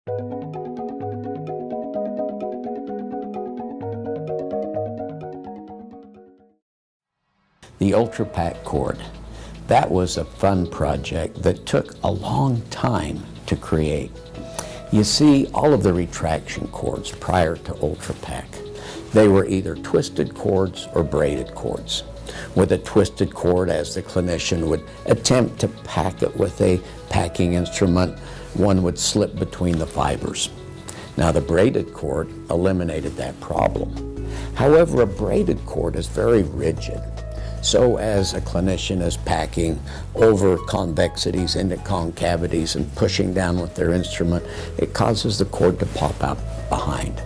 The Ultrapak cord. That was a fun project that took a long time to create. You see, all of the retraction cords prior to Ultrapak, they were either twisted cords or braided cords. With a twisted cord, as the clinician would attempt to pack it with a packing instrument, one would slip between the fibers. Now, the braided cord eliminated that problem. However, a braided cord is very rigid. So as a clinician is packing over convexities into concavities and pushing down with their instrument, it causes the cord to pop out behind.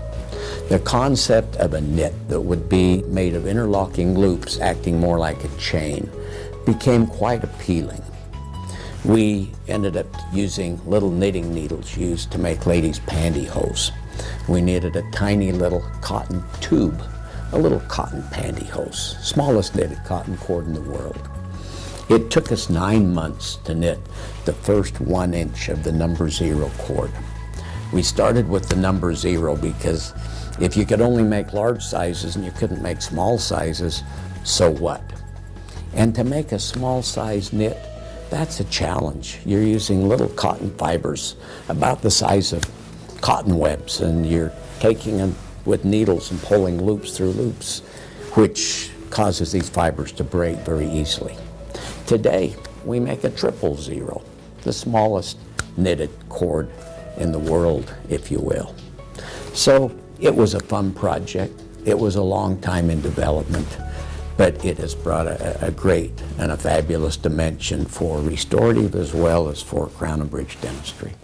The concept of a knit that would be made of interlocking loops acting more like a chain became quite appealing. We ended up using little knitting needles used to make ladies' pantyhose. We knitted a tiny little cotton tube, a little cotton pantyhose, smallest knitted cotton cord in the world. It took us 9 months to knit the first 1 inch of the number 0 cord. We started with the number 0 because if you could only make large sizes and you couldn't make small sizes, so what? And to make a small size knit, that's a challenge. You're using little cotton fibers about the size of cotton webs, and you're taking them with needles and pulling loops through loops, which causes these fibers to break very easily. Today, we make a 000, the smallest knitted cord in the world, if you will. So it was a fun project. It was a long time in development, but it has brought a great and a fabulous dimension for restorative as well as for crown and bridge dentistry.